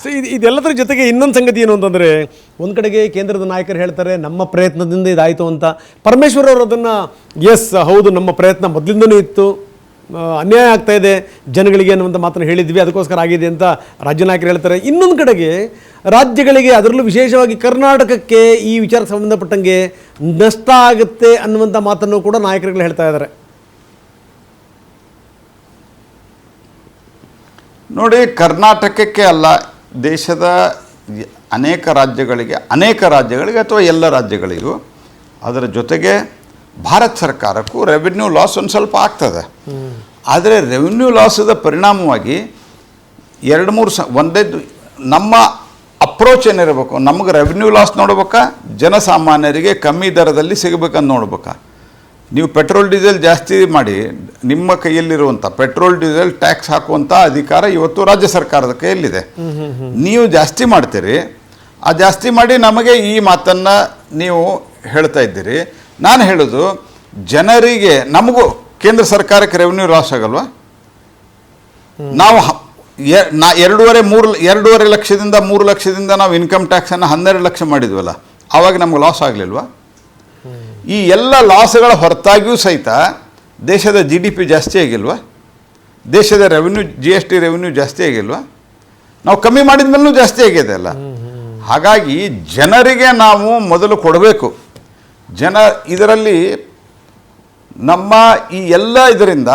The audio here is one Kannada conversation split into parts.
ಸೊ ಇದೆಲ್ಲದರ ಜೊತೆಗೆ ಇನ್ನೊಂದು ಸಂಗತಿ ಏನು ಅಂತಂದರೆ, ಒಂದು ಕಡೆಗೆ ಕೇಂದ್ರದ ನಾಯಕರು ಹೇಳ್ತಾರೆ ನಮ್ಮ ಪ್ರಯತ್ನದಿಂದ ಇದಾಯಿತು ಅಂತ. ಪರಮೇಶ್ವರ್ ಅವರು ಅದನ್ನು ಎಸ್ ಹೌದು ನಮ್ಮ ಪ್ರಯತ್ನ ಮೊದಲಿಂದನೂ ಇತ್ತು, ಅನ್ಯಾಯ ಆಗ್ತಾ ಇದೆ ಜನಗಳಿಗೆ ಅನ್ನುವಂಥ ಮಾತನ್ನು ಹೇಳಿದ್ವಿ, ಅದಕ್ಕೋಸ್ಕರ ಆಗಿದೆ ಅಂತ ರಾಜ್ಯ ನಾಯಕರು ಹೇಳ್ತಾರೆ. ಇನ್ನೊಂದು ಕಡೆಗೆ ರಾಜ್ಯಗಳಿಗೆ, ಅದರಲ್ಲೂ ವಿಶೇಷವಾಗಿ ಕರ್ನಾಟಕಕ್ಕೆ ಈ ವಿಚಾರಕ್ಕೆ ಸಂಬಂಧಪಟ್ಟಂಗೆ ನಷ್ಟ ಆಗುತ್ತೆ ಅನ್ನುವಂಥ ಮಾತನ್ನು ಕೂಡ ನಾಯಕರುಗಳು ಹೇಳ್ತಾ ಇದ್ದಾರೆ. ನೋಡಿ, ಕರ್ನಾಟಕಕ್ಕೆ ಅಲ್ಲ, ದೇಶದ ಅನೇಕ ರಾಜ್ಯಗಳಿಗೆ ಅಥವಾ ಎಲ್ಲ ರಾಜ್ಯಗಳಿಗೂ, ಅದರ ಜೊತೆಗೆ ಭಾರತ ಸರ್ಕಾರಕ್ಕೂ ರೆವಿನ್ಯೂ ಲಾಸ್ ಒಂದು ಸ್ವಲ್ಪ ಆಗ್ತದೆ. ಆದರೆ ರೆವಿನ್ಯೂ ಲಾಸದ ಪರಿಣಾಮವಾಗಿ ಒಂದೇ ನಮ್ಮ ಅಪ್ರೋಚ್ ಏನಿರಬೇಕು, ನಮಗೆ ರೆವಿನ್ಯೂ ಲಾಸ್ ನೋಡ್ಬೇಕಾ, ಜನಸಾಮಾನ್ಯರಿಗೆ ಕಮ್ಮಿ ದರದಲ್ಲಿ ಸಿಗಬೇಕಂತ ನೋಡ್ಬೇಕಾ. ನೀವು ಪೆಟ್ರೋಲ್ ಡೀಸೆಲ್ ಜಾಸ್ತಿ ಮಾಡಿ, ನಿಮ್ಮ ಕೈಯಲ್ಲಿರುವಂಥ ಪೆಟ್ರೋಲ್ ಡೀಸೆಲ್ ಟ್ಯಾಕ್ಸ್ ಹಾಕುವಂಥ ಅಧಿಕಾರ ಇವತ್ತು ರಾಜ್ಯ ಸರ್ಕಾರದ ಕೈಯಲ್ಲಿದೆ. ನೀವು ಜಾಸ್ತಿ ಮಾಡ್ತೀರಿ, ಆ ಜಾಸ್ತಿ ಮಾಡಿ ನಮಗೆ ಈ ಮಾತನ್ನು ನೀವು ಹೇಳ್ತಾ ಇದ್ದೀರಿ. ನಾನು ಹೇಳೋದು, ಜನರಿಗೆ ನಮಗೂ ಕೇಂದ್ರ ಸರ್ಕಾರಕ್ಕೆ ರೆವಿನ್ಯೂ ಲಾಸ್ ಆಗಲ್ವಾ? ನಾವು 2.5 ಲಕ್ಷದಿಂದ 3 ಲಕ್ಷದಿಂದ ನಾವು ಇನ್ಕಮ್ ಟ್ಯಾಕ್ಸನ್ನು 12 ಲಕ್ಷ ಮಾಡಿದ್ವಲ್ಲ, ಆವಾಗ ನಮ್ಗೆ ಲಾಸ್ ಆಗಲಿಲ್ವಾ? ಈ ಎಲ್ಲ ಲಾಸ್ಗಳ ಹೊರತಾಗಿಯೂ ಸಹಿತ ದೇಶದ GDP ಜಾಸ್ತಿ ಆಗಿಲ್ವಾ? ದೇಶದ ರೆವಿನ್ಯೂ GST ರೆವಿನ್ಯೂ ಜಾಸ್ತಿ ಆಗಿಲ್ವಾ? ನಾವು ಕಮ್ಮಿ ಮಾಡಿದ ಮೇಲೂ ಜಾಸ್ತಿ ಆಗಿದೆ ಅಲ್ಲ. ಹಾಗಾಗಿ ಜನರಿಗೆ ನಾವು ಮೊದಲು ಕೊಡಬೇಕು. ಇದರಲ್ಲಿ ನಮ್ಮ ಈ ಎಲ್ಲ ಇದರಿಂದ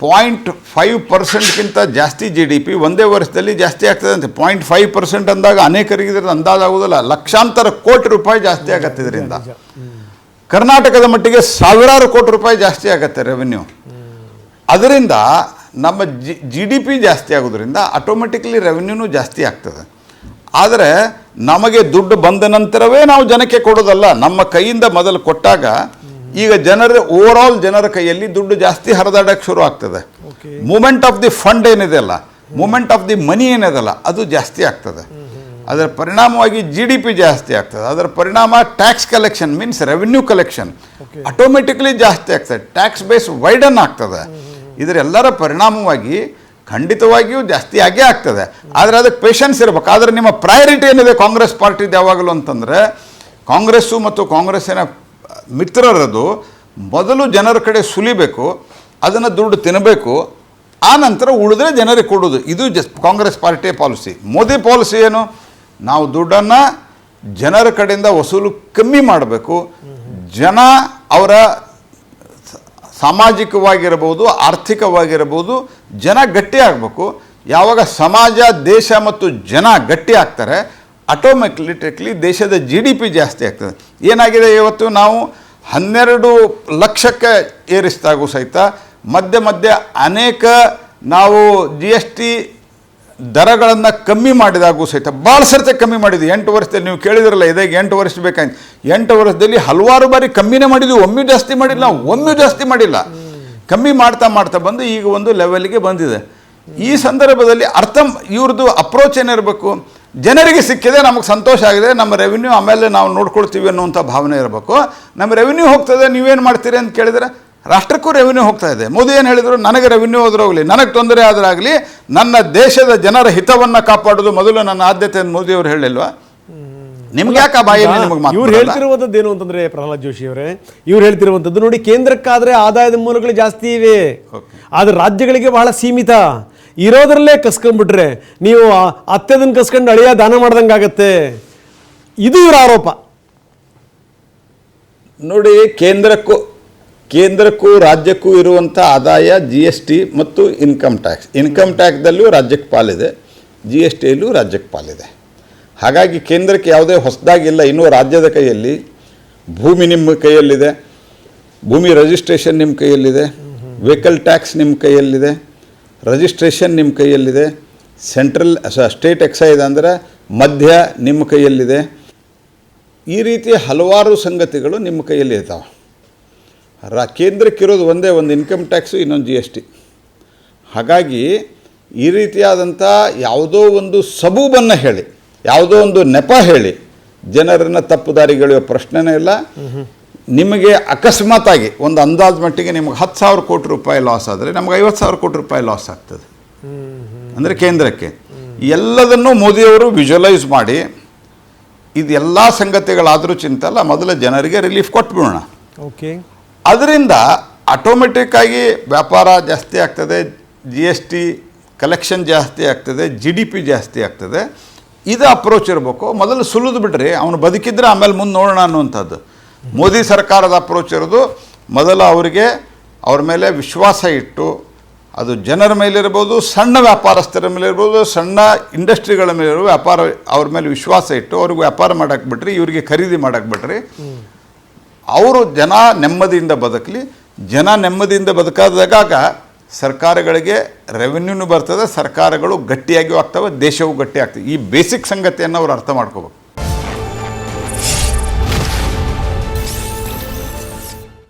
0.5%ಗಿಂತ ಜಾಸ್ತಿ GDP ಒಂದೇ ವರ್ಷದಲ್ಲಿ ಜಾಸ್ತಿ ಆಗ್ತದೆ ಅಂತ. 0.5% ಅಂದಾಗ ಅನೇಕರಿಗೆ ಇದರ ಅಂದಾಜಾಗುವುದಿಲ್ಲ, ಲಕ್ಷಾಂತರ ಕೋಟಿ ರೂಪಾಯಿ ಜಾಸ್ತಿ ಆಗತ್ತೆ ಇದರಿಂದ. ಕರ್ನಾಟಕದ ಮಟ್ಟಿಗೆ ಸಾವಿರಾರು ಕೋಟಿ ರೂಪಾಯಿ ಜಾಸ್ತಿ ಆಗುತ್ತೆ ರೆವಿನ್ಯೂ. ಅದರಿಂದ ನಮ್ಮ GDP ಜಾಸ್ತಿ ಆಗೋದ್ರಿಂದ ಆಟೋಮೆಟಿಕ್ಲಿ ರೆವಿನ್ಯೂನೂ ಜಾಸ್ತಿ ಆಗ್ತದೆ. ಆದರೆ ನಮಗೆ ದುಡ್ಡು ಬಂದ ನಂತರವೇ ನಾವು ಜನಕ್ಕೆ ಕೊಡೋದಲ್ಲ, ನಮ್ಮ ಕೈಯಿಂದ ಮೊದಲು ಕೊಟ್ಟಾಗ ಈಗ ಜನರ ಕೈಯಲ್ಲಿ ದುಡ್ಡು ಜಾಸ್ತಿ ಹರಿದಾಡಕ್ಕೆ ಶುರು ಆಗ್ತದೆ. ಮೂಮೆಂಟ್ ಆಫ್ ದಿ ಫಂಡ್ ಏನಿದೆ ಅಲ್ಲ, ಮೂಮೆಂಟ್ ಆಫ್ ದಿ ಮನಿ ಏನಿದೆಲ್ಲ, ಅದು ಜಾಸ್ತಿ ಆಗ್ತದೆ. ಅದರ ಪರಿಣಾಮವಾಗಿ GDP ಜಾಸ್ತಿ ಆಗ್ತದೆ. ಅದರ ಪರಿಣಾಮ tax collection means revenue collection automatically ಜಾಸ್ತಿ ಆಗ್ತದೆ. ಟ್ಯಾಕ್ಸ್ ಬೇಸ್ ವೈಡನ್ ಆಗ್ತದೆ. ಇದರೆಲ್ಲರ ಪರಿಣಾಮವಾಗಿ ಖಂಡಿತವಾಗಿಯೂ ಜಾಸ್ತಿ ಆಗೇ ಆಗ್ತದೆ. ಆದರೆ ಅದಕ್ಕೆ ಪೇಷನ್ಸ್ ಇರಬೇಕು. ಆದರೆ ನಿಮ್ಮ ಪ್ರಯಾರಿಟಿ ಏನಿದೆ ಕಾಂಗ್ರೆಸ್ ಪಾರ್ಟಿದು ಯಾವಾಗಲೂ ಅಂತಂದರೆ, ಕಾಂಗ್ರೆಸ್ಸು ಮತ್ತು ಕಾಂಗ್ರೆಸ್ಸಿನ ಮಿತ್ರರದು ಮೊದಲು ಜನರ ಕಡೆ ಸುಲಿಬೇಕು, ಅದನ್ನು ದುಡ್ಡು ತಿನ್ನಬೇಕು, ಆ ನಂತರ ಉಳಿದ್ರೆ ಜನರಿಗೆ ಕೊಡೋದು. ಇದು ಕಾಂಗ್ರೆಸ್ ಪಾರ್ಟಿಯ ಪಾಲಿಸಿ. ಮೋದಿ ಪಾಲಿಸಿ ಏನು? ನಾವು ದುಡ್ಡನ್ನು ಜನರ ಕಡೆಯಿಂದ ವಸೂಲು ಕಮ್ಮಿ ಮಾಡಬೇಕು. ಜನ ಅವರ ಸಾಮಾಜಿಕವಾಗಿರಬಹುದು, ಆರ್ಥಿಕವಾಗಿರಬಹುದು, ಜನ ಗಟ್ಟಿ ಆಗಬೇಕು. ಯಾವಾಗ ಸಮಾಜ, ದೇಶ ಮತ್ತು ಜನ ಗಟ್ಟಿ ಆಗ್ತಾರೆ, ಆಟೋಮೆಟಿಕ್ಲಿ ದೇಶದ GDP ಜಾಸ್ತಿ ಆಗ್ತದೆ. ಏನಾಗಿದೆ, ಇವತ್ತು ನಾವು 12 ಲಕ್ಷಕ್ಕೆ ಏರಿಸಿದಾಗೂ ಸಹಿತ ಮಧ್ಯೆ ಅನೇಕ ನಾವು GST ದರಗಳನ್ನು ಕಮ್ಮಿ ಮಾಡಿದಾಗೂ ಸಹಿತ ಭಾಳ ಸರ್ತಿ ಕಮ್ಮಿ ಮಾಡಿದ್ವಿ. 8 ವರ್ಷದಲ್ಲಿ ನೀವು ಕೇಳಿದ್ರಲ್ಲ, ಇದಾಗಿ 8 ವರ್ಷ ಬೇಕಾಯ್ತು. 8 ವರ್ಷದಲ್ಲಿ ಹಲವಾರು ಬಾರಿ ಕಮ್ಮಿನೇ ಮಾಡಿದ್ವಿ, ಒಮ್ಮೆ ಜಾಸ್ತಿ ಮಾಡಿಲ್ಲ. ಕಮ್ಮಿ ಮಾಡ್ತಾ ಬಂದು ಈಗ ಒಂದು ಲೆವೆಲ್ಗೆ ಬಂದಿದೆ. ಈ ಸಂದರ್ಭದಲ್ಲಿ ಇವ್ರದ್ದು ಅಪ್ರೋಚ್ ಏನಿರಬೇಕು, ಜನರಿಗೆ ಸಿಕ್ಕಿದೆ, ನಮಗೆ ಸಂತೋಷ ಆಗಿದೆ, ನಮ್ಮ ರೆವಿನ್ಯೂ ಆಮೇಲೆ ನಾವು ನೋಡ್ಕೊಳ್ತೀವಿ ಅನ್ನುವಂಥ ಭಾವನೆ ಇರಬೇಕು. ನಮ್ಮ ರೆವಿನ್ಯೂ ಹೋಗ್ತದೆ, ನೀವೇನು ಮಾಡ್ತೀರಿ ಅಂತ ಕೇಳಿದರೆ ರಾಷ್ಟ್ರಕ್ಕೂ ರೆವಿನ್ಯೂ ಹೋಗ್ತಾ ಇದೆ. ಮೋದಿ ಏನು ಹೇಳಿದರು, ನನಗೆ ರೆವಿನ್ಯೂ ಹೋದ್ರೋಗಲಿ, ನನಗೆ ತೊಂದರೆ ಆದರಾಗಲಿ, ನನ್ನ ದೇಶದ ಜನರ ಹಿತವನ್ನು ಕಾಪಾಡೋದು ಮೊದಲು ನನ್ನ ಆದ್ಯತೆ ಅಂತ ಮೋದಿ ಅವರು ಹೇಳಿಲ್ವಾ? ನಿಮ್ಗೆ ಯಾಕೆ ಬಾಯಲ್ಲಿ ನಿಮಗೆ ಇವ್ರು ಹೇಳ್ತಿರುವಂಥದ್ದು ಏನು ಅಂತಂದರೆ, ಪ್ರಹ್ಲಾದ್ ಜೋಶಿ ಅವರೇ, ಇವ್ರು ಹೇಳ್ತಿರುವಂಥದ್ದು ನೋಡಿ, ಕೇಂದ್ರಕ್ಕಾದರೆ ಆದಾಯದ ಮೂಲಗಳು ಜಾಸ್ತಿ ಇವೆ, ಆದರೆ ರಾಜ್ಯಗಳಿಗೆ ಬಹಳ ಸೀಮಿತ. ಇರೋದ್ರಲ್ಲೇ ಕಸ್ಕೊಂಡ್ಬಿಟ್ರೆ ನೀವು ಅತ್ತೆದನ್ನು ಕಸ್ಕೊಂಡು ಅಳಿಯ ದಾನ ಮಾಡ್ದಂಗೆ ಆಗತ್ತೆ. ಇದು ಇವರ ಆರೋಪ. ನೋಡಿ, ಕೇಂದ್ರಕ್ಕೂ ರಾಜ್ಯಕ್ಕೂ ಇರುವಂಥ ಆದಾಯ GST ಮತ್ತು ಇನ್ಕಮ್ ಟ್ಯಾಕ್ಸ್ದಲ್ಲೂ ರಾಜ್ಯಕ್ಕೆ ಪಾಲಿದೆ, GSTಯಲ್ಲೂ ರಾಜ್ಯಕ್ಕೆ ಪಾಲಿದೆ. ಹಾಗಾಗಿ ಕೇಂದ್ರಕ್ಕೆ ಯಾವುದೇ ಹೊಸದಾಗಿಲ್ಲ. ಇನ್ನೂ ರಾಜ್ಯದ ಕೈಯಲ್ಲಿ ಭೂಮಿ ನಿಮ್ಮ ಕೈಯಲ್ಲಿದೆ, ಭೂಮಿ ರಿಜಿಸ್ಟ್ರೇಷನ್ ನಿಮ್ಮ ಕೈಯಲ್ಲಿದೆ, ವೆಹಿಕಲ್ ಟ್ಯಾಕ್ಸ್ ನಿಮ್ಮ ಕೈಯಲ್ಲಿದೆ, ರಿಜಿಸ್ಟ್ರೇಷನ್ ನಿಮ್ಮ ಕೈಯಲ್ಲಿದೆ, ಸ್ಟೇಟ್ ಎಕ್ಸೈಸ್ ಅಂದರೆ ಮಧ್ಯ ನಿಮ್ಮ ಕೈಯಲ್ಲಿದೆ. ಈ ರೀತಿ ಹಲವಾರು ಸಂಗತಿಗಳು ನಿಮ್ಮ ಕೈಯಲ್ಲಿ ಇರ್ತಾವೆ. ಕೇಂದ್ರಕ್ಕಿರೋದು ಒಂದೇ ಒಂದು ಇನ್ಕಮ್ ಟ್ಯಾಕ್ಸು, ಇನ್ನೊಂದು GST. ಹಾಗಾಗಿ ಈ ರೀತಿಯಾದಂಥ ಯಾವುದೋ ಒಂದು ಸಬೂಬನ್ನು ಹೇಳಿ, ಯಾವುದೋ ಒಂದು ನೆಪ ಹೇಳಿ ಜನರನ್ನು ತಪ್ಪು ದಾರಿಗೆಳೆಯೋ ಪ್ರಶ್ನೆನೇ ಇಲ್ಲ. ನಿಮಗೆ ಅಕಸ್ಮಾತಾಗಿ ಒಂದು ಅಂದಾಜು ಮಟ್ಟಿಗೆ ನಿಮಗೆ 10,000 ಕೋಟಿ ರೂಪಾಯಿ ಲಾಸ್ ಆದರೆ ನಮಗೆ 50,000 ಕೋಟಿ ರೂಪಾಯಿ ಲಾಸ್ ಆಗ್ತದೆ. ಅಂದರೆ ಕೇಂದ್ರಕ್ಕೆ ಎಲ್ಲದನ್ನೂ ಮೋದಿಯವರು ವಿಜುವಲೈಸ್ ಮಾಡಿ ಇದೆಲ್ಲ ಸಂಗತಿಗಳಾದರೂ ಚಿಂತಲ್ಲ, ಮೊದಲ ಜನರಿಗೆ ರಿಲೀಫ್ ಕೊಟ್ಬಿಡೋಣ. ಓಕೆ, ಅದರಿಂದ ಆಟೋಮೆಟಿಕ್ ಆಗಿ ವ್ಯಾಪಾರ ಜಾಸ್ತಿ ಆಗ್ತದೆ, GST ಕಲೆಕ್ಷನ್ ಜಾಸ್ತಿ ಆಗ್ತದೆ, GDP ಜಾಸ್ತಿ ಆಗ್ತದೆ. ಇದು ಅಪ್ರೋಚ್ ಇರಬೇಕು. ಮೊದಲು ಸುಲಿದು ಬಿಡ್ರಿ, ಅವನು ಬದುಕಿದ್ರೆ ಆಮೇಲೆ ಮುಂದೆ ನೋಡೋಣ ಅನ್ನುವಂಥದ್ದು ಮೋದಿ ಸರ್ಕಾರದ ಅಪ್ರೋಚ್ ಇರೋದು. ಮೊದಲು ಅವರಿಗೆ ಅವ್ರ ಮೇಲೆ ವಿಶ್ವಾಸ ಇಟ್ಟು, ಅದು ಜನರ ಮೇಲಿರ್ಬೋದು, ಸಣ್ಣ ವ್ಯಾಪಾರಸ್ಥರ ಮೇಲೆ ಇರ್ಬೋದು, ಸಣ್ಣ ಇಂಡಸ್ಟ್ರಿಗಳ ಮೇಲೆ ಇರೋ ವ್ಯಾಪಾರ ಅವ್ರ ಮೇಲೆ ವಿಶ್ವಾಸ ಇಟ್ಟು ಅವ್ರಿಗೆ ವ್ಯಾಪಾರ ಮಾಡಕ್ಕೆ ಬಿಟ್ರಿ, ಇವರಿಗೆ ಖರೀದಿ ಮಾಡಕ್ಕೆ ಬಿಟ್ರಿ. ಅವರು ಜನ ನೆಮ್ಮದಿಯಿಂದ ಬದುಕಲಿ. ಜನ ನೆಮ್ಮದಿಯಿಂದ ಬದುಕಾದಾಗ ಸರ್ಕಾರಗಳಿಗೆ ರೆವೆನ್ಯೂನು ಬರ್ತದೆ, ಸರ್ಕಾರಗಳು ಗಟ್ಟಿಯಾಗಿಯೂ ಆಗ್ತವೆ, ದೇಶವೂ ಗಟ್ಟಿ ಆಗ್ತದೆ. ಈ ಬೇಸಿಕ್ ಸಂಗತಿಯನ್ನು ಅವ್ರು ಅರ್ಥ ಮಾಡ್ಕೋಬೇಕು.